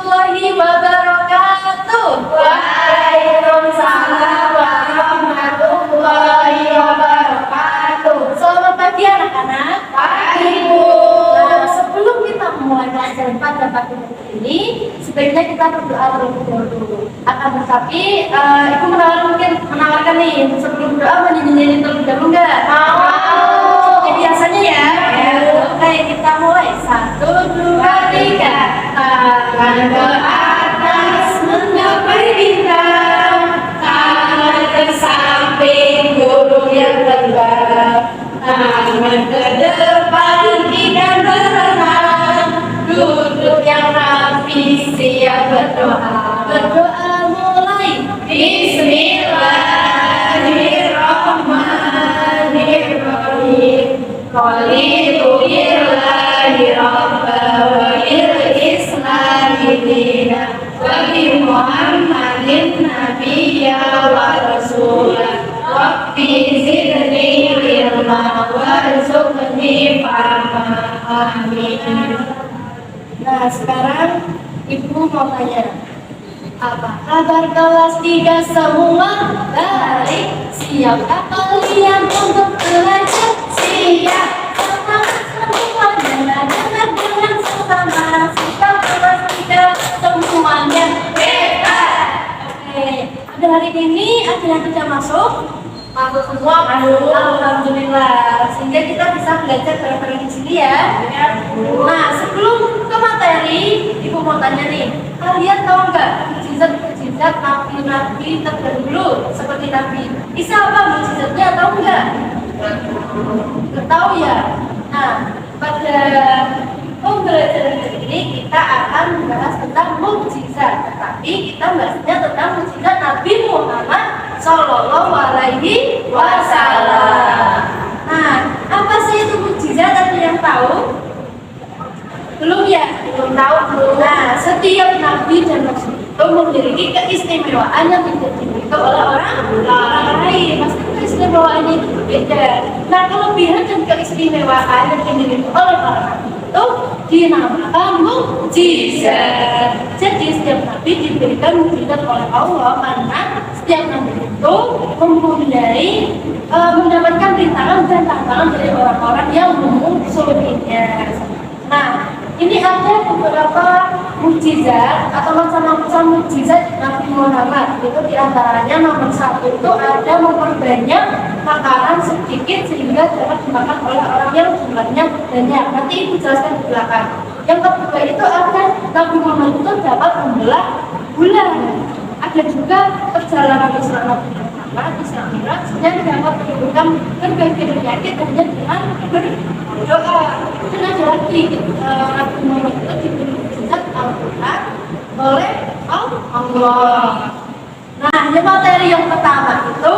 warahmatullahi wabarakatuh. Waalaikumsalam warahmatullahi wabarakatuh. Selamat pagi anak-anak. Pagi, Bu. Nah, sebelum kita mulai pelajaran pada pagi ini, sebaiknya kita berdoa terlebih dahulu. Akan tetapi, Ibu menawarkan nih sebelum berdoa menyanyi terlebih dahulu nggak? Mau. Seperti biasanya ya. Oke, kita mulai. 1, 2, 3. Tangan ke atas menggapai bintang, tangan ke samping burung yang terbang, tangan ke depan ikan berenang, duduk yang rapi siap berdoa. Berdoa mulai. Bismillahirrahmanirrahim. Qalitu billahi rabba wa bil islami dina wa bi muhammadin nabiyya wa rasulah rabbi zidni ilma warzuqni fahma. Amin. Nah, sekarang Ibu mau tanya, apa kabar kelas 3 semua? Baik. Siapkah kalian untuk belajar? Siap. Semangat semua, dengar dengan sesama. Sikap kelas 3 semuanya Hebat. oke. Pada hari ini ada yang tidak masuk? Masuk semua, masuk. Alhamdulillah. Sehingga kita bisa belajar bareng-bareng di sini ya. Nah, sebelum ke materi, Ibu mau tanya nih, kalian tahu nggak mukjizat nabi-nabi terdahulu seperti Nabi Isa apa mukjizatnya, tahu nggak? Nggak tahu ya. Nah, pada pembelajaran kali ini kita akan membahas tentang mukjizat, tetapi kita bahasnya tentang mukjizat Nabi Muhammad Shallallahu Alaihi Wasallam. Nah, apa sih itu mukjizat? Ada yang tahu? Belum ya? Belum tahu. Nah, setiap nabi dan rasul itu memiliki keistimewaan yang tidak dimiliki oleh orang lain. Pasti keistimewaannya itu berbeda. Nah, kelebihan dan keistimewaan yang dimiliki oleh para nabi itu dinamakan mukjizat. Jadi setiap nabi diberikan mukjizat oleh Allah karena setiap nabi itu mempunyai mendapatkan rintangan dan tantangan dari orang-orang yang memusuhinya. Nah, ini ada beberapa mukjizat atau macam-macam mukjizat Nabi Muhammad. Itu diantaranya nomor 1 itu ada memperbanyak makanan sedikit sehingga dapat dimakan oleh orang yang jumlahnya banyak. Nanti Ibu jelaskan di belakang. Yang kedua itu ada Nabi Muhammad itu dapat membelah bulan. Ada juga perjalanan Isra Nabi Muhammad, Isra Mi'raj yang dapat menyembuhkan berbagai penyakit hanya dengan berdoa. Dan ada lagi Nabi Muhammad itu diberi mukjizat Al-Quran oleh Allah. Nah, ini materi yang pertama itu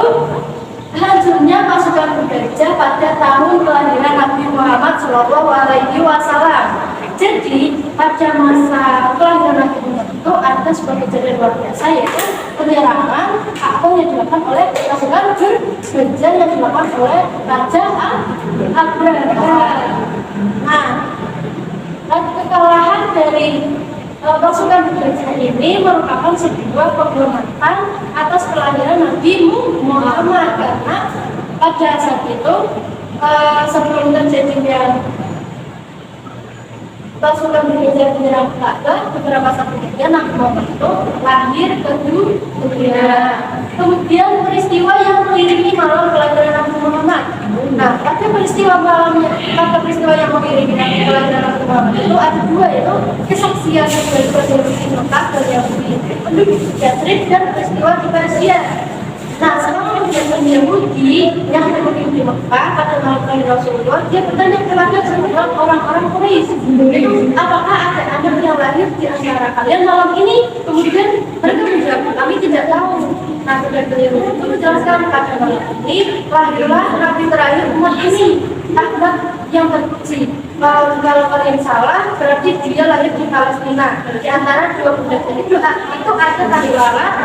hancurnya pasukan bergajah pada tahun kelahiran Nabi Muhammad Shallallahu Alaihi Wasallam. Jadi pada masa kelahiran Nabi Muhammad itu ada sebuah kejadian luar biasa, yaitu penyerangan atau yang dilakukan oleh pasukan bergajah yang dilakukan oleh Raja Abraha. Nah, kekalahan dari pasukan bergajah ini merupakan sebuah penghormatan atas kelahiran Nabi Muhammad, karena pada saat itu sebelum terjadinya pasukan bergajah menyerang Ka'bah, beberapa saat kemudian Nabi Muhammad itu lahir ke dunia. Kemudian peristiwa yang mengiringi malam kelahiran Nabi Muhammad. Nah, pada peristiwa yang mengiringi kelahiran Nabi Muhammad itu ada dua, yaitu kesaksian dari penduduk di Mekah dan yang penduduk di Yathrib dan peristiwa di Persia. Nah, seorang penjaga Yahudi yang bermukim di Mekah pada malam kelahiran Rasulullah, dia bertanya kepada semua orang-orang Quraisy, itu apakah ada anak yang lahir di antara kalian malam ini? Kemudian mereka menjawab, kami tidak tahu. Nah, penjaga Yahudi itu menjelaskan, pada malam ini lahirlah nabi terakhir umat ini, Ahmad yang terpuji. Kalau kalian salah, berarti dia lahir di Palestina. Di antara dua penjaga itu ada Taliwala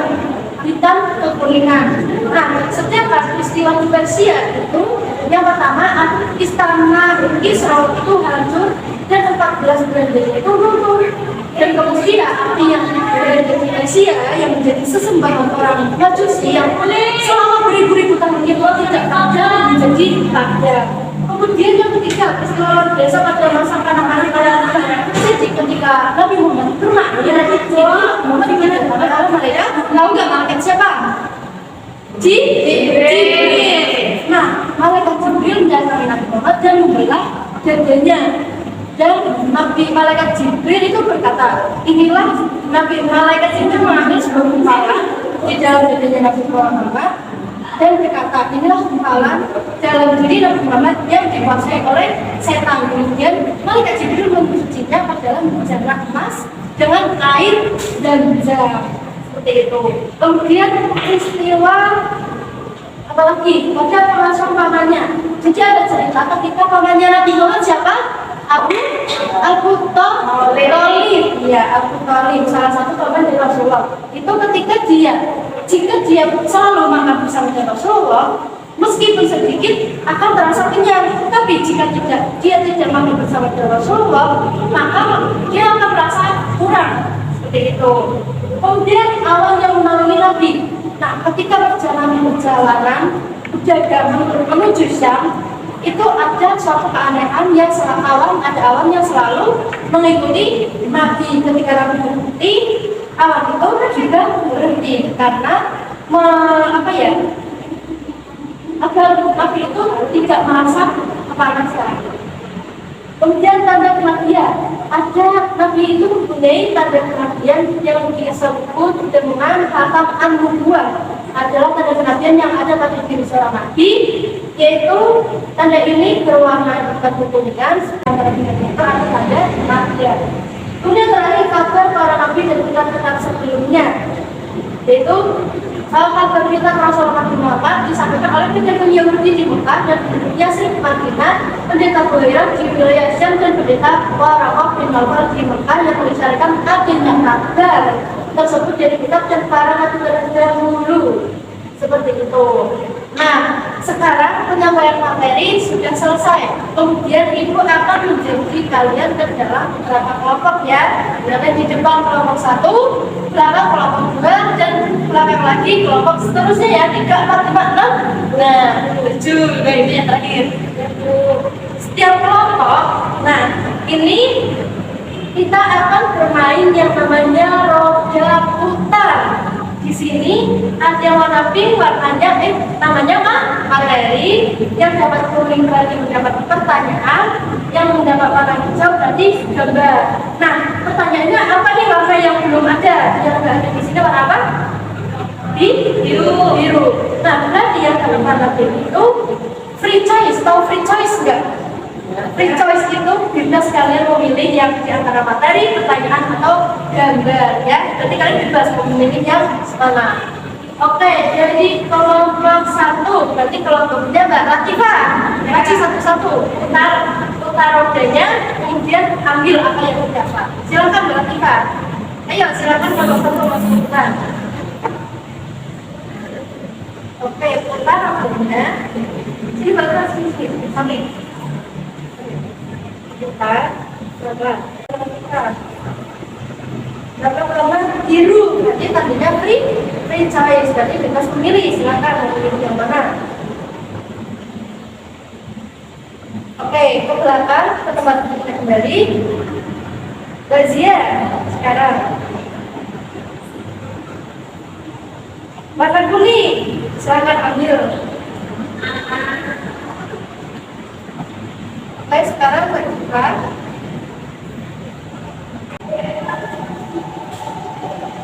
hitam kekuningan. Nah, setiap peristiwa di Persia itu, yang pertama istana Kisra itu hancur dan 14 bulan itu runtuh. Dan kemudian api yang Malaysia yang menjadi sesembahan orang Majusi yang selama beribu-ribu tahun itu tidak ada menjadi ada. Kemudian yang ketiga, peristiwa luar biasa pada masa kanak-kanak ketika Nabi Muhammad pernah Muhammad dikatakan oleh malaikat, tahu nggak malaikat siapa? Jibril. Nah, malaikat Jibril mendatangi Nabi Muhammad dan membelah dadanya. Dan malaikat Jibril itu berkata, inilah malaikat Jibril mengambil sebuah gumpalan di dalam dadanya Nabi Muhammad dan berkata, inilah gumpalan dalam diri Nabi Muhammad yang dikuasai oleh setan. Kemudian malaikat Jibril mencucinya ke dalam bejana emas dengan air dan jam. Seperti itu. Kemudian peristiwa apalagi pada pengasuh pamannya. Jadi ada cerita ketika pamannya Nabi Muhammad siapa? Abu Thalib. Ya, Abu Thalib, salah satu paman dari Rasulullah. Itu jika dia selalu makan bersama dengan Rasulullah, meskipun sedikit akan terasa kenyang. Tapi jika dia tidak makan bersama dengan Rasulullah, maka dia akan merasa kurang. Seperti itu. Kemudian awalnya menaungi Nabi. Nah, ketika perjalanan menuju Syam, itu ada suatu keanehan yang ada awan yang selalu mengikuti Nabi. Ketika Nabi berhenti, awan itu juga berhenti karena agar Nabi itu tidak merasa kepanasan. Kemudian tanda kenabian, ada Nabi itu mempunyai tanda kenabian yang disebut dengan khatam an-nubuwah. Adalah tanda kenabian yang ada pada diri seorang Nabi, yaitu tanda ini berwarna kuningan, sedangkan itu ada tanda kenabian. Kemudian terakhir kabar para Nabi dan kitab-kitab sebelumnya, yaitu kabar kita Rasul Nabi Muhammad disampaikan oleh pendeta Yahudi di Mekah dan Yasrib Madinah, pendeta Hurairah di wilayah Syam dan pendeta Waraqah bin Nawfal di Mekah yang mengisyaratkan adanya kabar tersebut dari kitab dan para nabi terdahulu. Seperti itu. Nah, sekarang penyampaian materi sudah selesai. Kemudian ibu akan menjadi kalian ke dalam beberapa kelompok ya. Berada di depan kelompok 1, belakang kelompok 2, dan belakang lagi kelompok seterusnya ya. 3, 4, 5, 6. Nah, 7. Nah, ini yang terakhir. Setiap kelompok. Nah, ini kita akan bermain yang namanya roda putar. Di sini ada warna pink, namanya materi, yang dapat kuning berarti mendapat pertanyaan, yang mendapat warna hijau berarti gambar. Nah, pertanyaannya apa nih warna yang belum ada? Yang nggak ada di sini warna apa? Biru. Nah, berarti yang dapat warna biru itu free choice. Tahu free choice nggak? Free choice itu bebas kalian memilih yang di antara materi, pertanyaan atau gambar ya. Jadi kalian bebas memilih yang mana. Oke, jadi kelompok 1 berarti kelompoknya Mbak Latifah. Baca satu-satu, putar rodanya, kemudian ambil apa yang terdapat. Silakan Mbak Latifah. Ayo, silakan kelompok 1 masukkan. Oke, putar rodanya. Jadi baca sini, sambil. Berapa biru berarti tandanya free choice, berarti bebas memilih, silakan memilih yang mana. Oke, ke belakang ke tempat kita kembali. Razia sekarang warna kuning, silakan ambil. Oke, sekarang berbuka.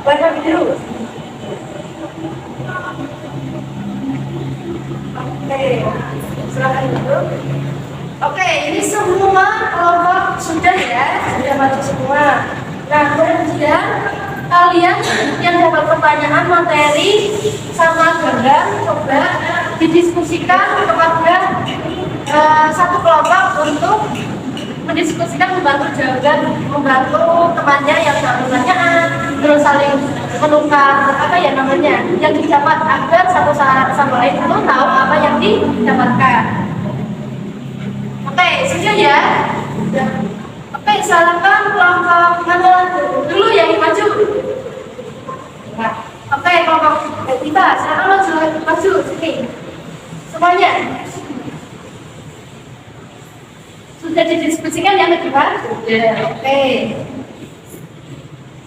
Warna biru. Oke, silakan duduk. Oke, ini semua kelompok sudah ya, sudah maju semua. Nah, kemudian kalian yang dapat pertanyaan materi sama gambar coba didiskusikan kepada satu kelompok untuk mendiskusikan, membantu jawaban, membantu temannya yang dapat pertanyaan, terus saling menukar yang didapat agar satu sama lain itu tahu apa yang didapatkan. Oke, setuju ya? Oke, silakan kelompok mana dulu yang maju. Diskusikan yang kedua. Oke.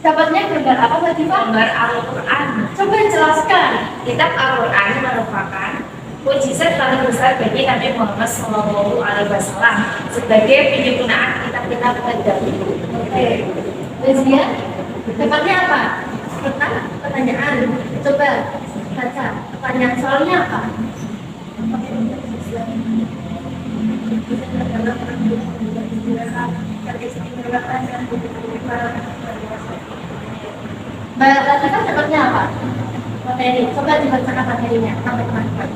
Dapatnya gambar apa tadi Pak? Gambar Al-Quran. Coba jelaskan. Kitab Al-Quran merupakan mukjizat paling besar bagi Nabi Muhammad SAW sebagai penyempurnaan kitab-kitab terdahulu. Oke. Lazia, dapatnya apa? Pertanyaan. Coba baca. Pertanyaan soalnya apa? Mbak Latifah dapatnya apa? Materi. Coba dibacakan materinya sampai teman-teman.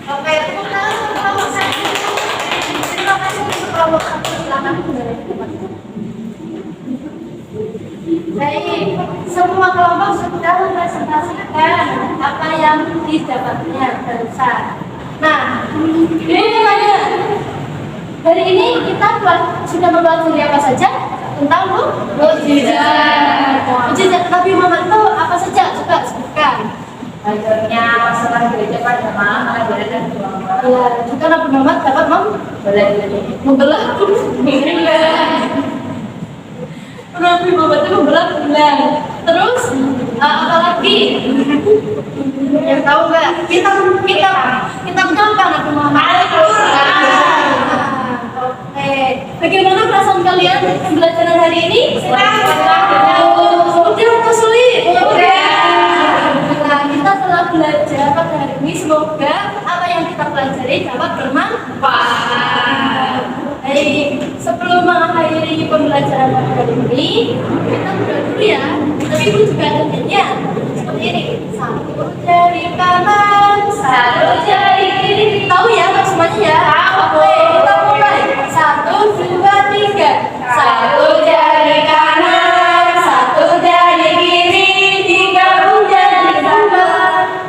Oke, tepuk tangan untuk kelompok satu. Terima kasih untuk kelompok satu. Silakan kembali ke tempat. Baik, semua kelompok sudah mempresentasikan apa yang didapatnya barusan. Nah, ini tanya. Hari ini kita sudah mempelajari apa saja tentang mukjizat. Mukjizat Nabi Muhammad itu apa saja? Coba sebutkan. Belajarnya masalah gereja pada malam, pelajaran dan pulang. Ya, juga Nabi Muhammad dapat membelah bulan. Nabi Muhammad itu membelah bulan. Terus apa lagi? Yang tahu nggak? Kitabnya apa Nabi Muhammad? Al-Quran. Oke. Bagaimana perasaan kalian pembelajaran hari ini? Mudah atau sulit? Nah, kita telah belajar pada hari ini. Semoga apa yang kita pelajari dapat bermanfaat. Baik, sebelum mengakhiri pembelajaran pada hari ini, kita berdoa dulu ya. Tapi ibu juga ada nyanyian seperti ini. Satu jari kanan, satu jari kiri. Tahu ya, Pak semuanya ya? Oke, kita mulai. 1, 2, 3. Satu jari kanan, satu jari kiri, digabung jadi satu.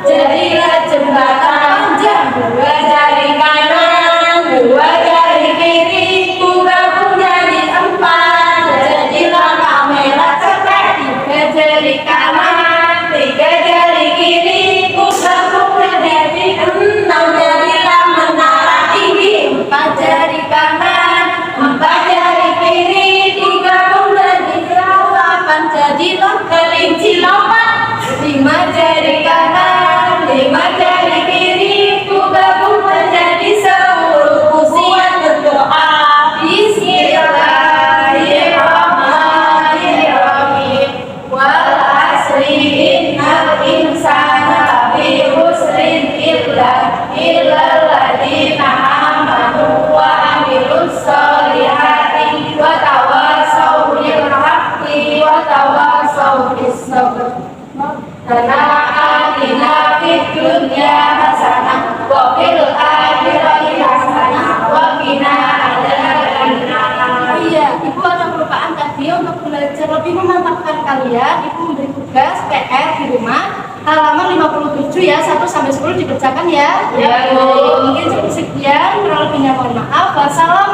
Jadilah jembatan panjang. 2 jari kanan, 2 jari kiri, ku gabung jadi 4. Jadilah kamera cepat. 3 jari kanan, 3 jari kiri, ku gabung jadi 6. Jadilah menara tinggi. 4 jari kanan, 4 jari kiri, ku gabung jadi 8. Jadilah kelinci lompat. 5 jari kanan, 5 jari kiri, ku gabung menjadi 10. Usia berdoa. Bismillahirrahmanirrahim. Wal asri innal insana lafi khusrin illal ladzina amanu wa amilus solihati wa tawassaw bil haqqi wa tawassaw bis sabr. Atina fid dunya hasanah wa fil akhirati hasanah wa qina adzabannar. Iya, Ibu ada kelupaan tadi untuk belajar lebih memantapkan kalian. Ibu memberi tugas PR di rumah halaman 57 ya, 1 sampai 10 dikerjakan ya. Ya, Bu. Mungkin cukup sekian, kurang lebihnya mohon maaf. Wassalamualaikum